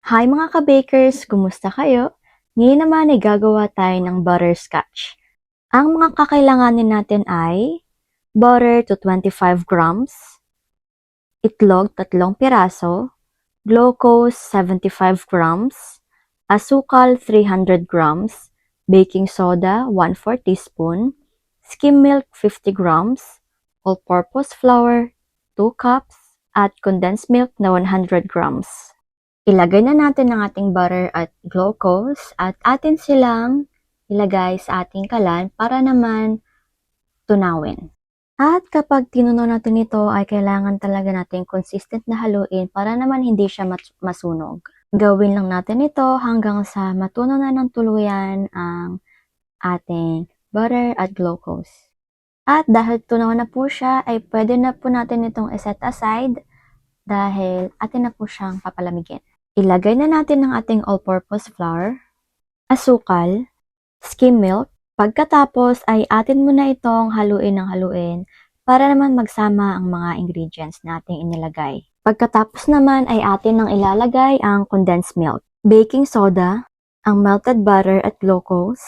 Hi mga ka-bakers! Kumusta kayo? Ngayon naman ay gagawa tayo ng butterscotch. Ang mga kakailanganin natin ay butter to 25 grams, itlog 3 piraso, glucose 75 grams, asukal 300 grams, baking soda 1/4 teaspoon, skim milk 50 grams, all-purpose flour 2 cups, at condensed milk na 100 grams. Ilagay na natin ang ating butter at glucose at atin silang ilagay sa ating kalan para naman tunawin. At kapag tinunaw natin ito ay kailangan talaga natin consistent na haluin para naman hindi siya masunog. Gawin lang natin ito hanggang sa matunaw na ng tuluyan ang ating butter at glucose. At dahil tunaw na po siya ay pwede na po natin itong iset aside dahil atin na po siyang papalamigin. Ilagay na natin ang ating all-purpose flour, asukal, skim milk. Pagkatapos ay atin muna itong haluin ng haluin para naman magsama ang mga ingredients nating inilagay. Pagkatapos naman ay atin nang ilalagay ang condensed milk, baking soda, ang melted butter at glucose,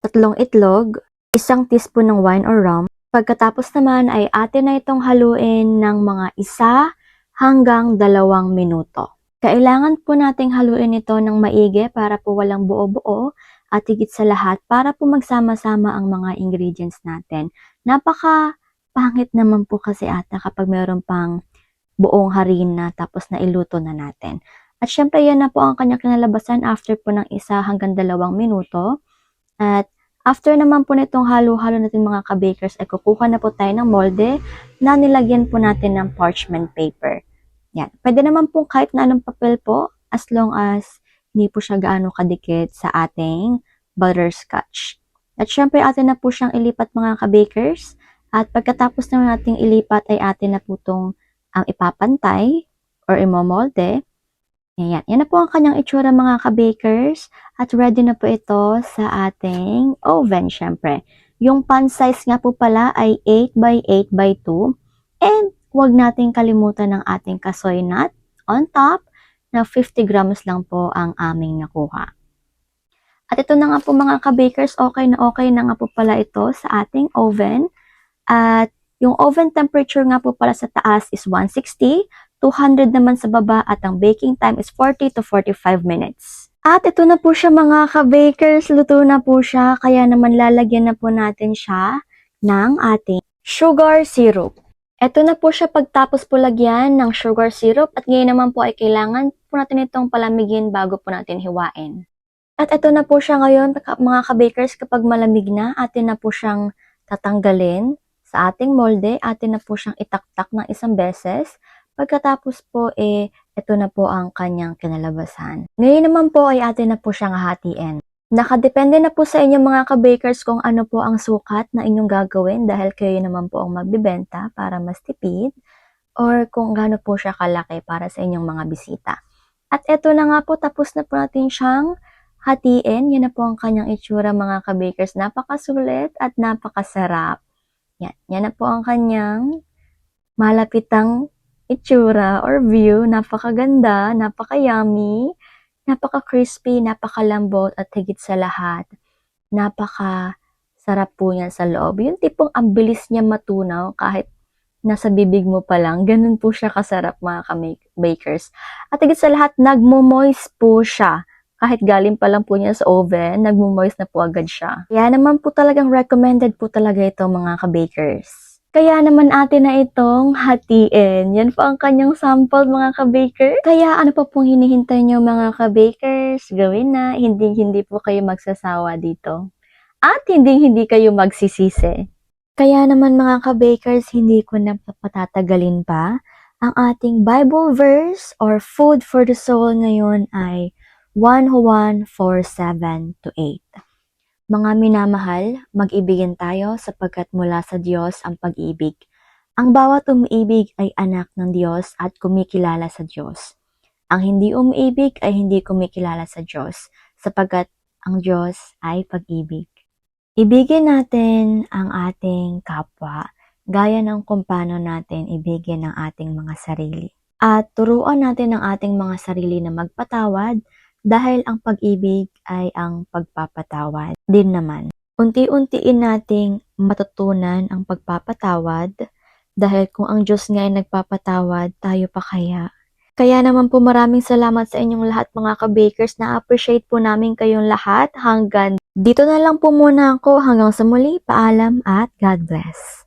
3 itlog, 1 teaspoon ng wine or rum. Pagkatapos naman ay atin na itong haluin ng mga 1 hanggang 2 minuto. Kailangan po nating haluin ito ng maigi para po walang buo-buo at higit sa lahat para po magsama-sama ang mga ingredients natin. Napaka-pangit naman po kasi ata kapag mayroon pang buong harina tapos na iluto na natin. At syempre yan na po ang kanyang kinalabasan after po ng 1 hanggang 2 minuto. At after naman po nitong halo-halo natin mga ka-bakers ay kukuha na po tayo ng molde na nilagyan po natin ng parchment paper. Yan. Pwede naman po kahit na anong papel po as long as hindi po siya gaano kadikit sa ating butterscotch. At syempre atin na po siyang ilipat mga ka-bakers. At pagkatapos naman nating ilipat ay atin na po itong ipapantay or imomolde. Yan. Yan na po ang kanyang itsura mga ka-bakers. At ready na po ito sa ating oven syempre. Yung pan size nga po pala ay 8 by 8 by 2. And huwag nating kalimutan ng ating kasoy nut on top na 50 grams lang po ang aming nakuha. At ito na nga po mga ka-bakers, okay na nga po pala ito sa ating oven. At yung oven temperature nga po pala sa taas is 160, 200 naman sa baba at ang baking time is 40 to 45 minutes. At ito na po siya mga ka-bakers, luto na po siya, kaya naman lalagyan na po natin siya ng ating sugar syrup. Ito na po siya pagtapos po lagyan ng sugar syrup at ngayon naman po ay kailangan po natin itong palamigin bago po natin hiwain. At ito na po siya ngayon mga ka-bakers, kapag malamig na, atin na po siyang tatanggalin sa ating molde, atin na po siyang itaktak ng 1 beses. Pagkatapos po ito na po ang kanyang kinalabasan. Ngayon naman po ay atin na po siyang hahatiin. Nakadepende na po sa inyo mga ka-bakers kung ano po ang sukat na inyong gagawin dahil kayo naman po ang magbibenta para mas tipid or kung gaano po siya kalaki para sa inyong mga bisita. At eto na nga po, tapos na po natin siyang hatiin. Yan na po ang kanyang itsura mga ka-bakers. Napakasulit at napakasarap. Yan na po ang kanyang malapitang itsura or view. Napakaganda, napaka-yummy. Napaka-crispy, napakalambot at higit sa lahat, napaka-sarap po niya sa loob. Yung tipong ang bilis niya matunaw kahit nasa bibig mo pa lang. Ganun po siya kasarap mga ka-bakers. At higit sa lahat, nagmo-moist po siya. Kahit galing pa lang po niya sa oven, nagmo-moist na po agad siya. Kaya naman po talagang recommended po talaga ito mga ka-bakers. Kaya naman atin na itong hatiin. Yan po ang kanyang sample mga ka-bakers. Kaya ano pa pong hinihintay nyo mga ka-bakers? Gawin na. Hindi po kayo magsasawa dito. At hindi kayo magsisisi. Kaya naman mga ka-bakers, hindi ko na patatagalin pa. Ang ating Bible verse or food for the soul ngayon ay 1 Juan 4:7-8. Mga minamahal, mag-ibigin tayo sapagkat mula sa Diyos ang pag-ibig. Ang bawat umiibig ay anak ng Diyos at kumikilala sa Diyos. Ang hindi umiibig ay hindi kumikilala sa Diyos, sapagkat ang Diyos ay pag-ibig. Ibigin natin ang ating kapwa, gaya ng kung paano natin ibigin ang ating mga sarili. At turuan natin ang ating mga sarili na magpatawad dahil ang pag-ibig ay ang pagpapatawad din naman. Unti-untiin nating matutunan ang pagpapatawad dahil kung ang Diyos nga ay nagpapatawad, tayo pa kaya? Kaya naman po maraming salamat sa inyong lahat mga ka-bakers. Na-appreciate po namin kayong lahat. Hanggang dito na lang po muna ako. Hanggang sa muli, paalam at God bless.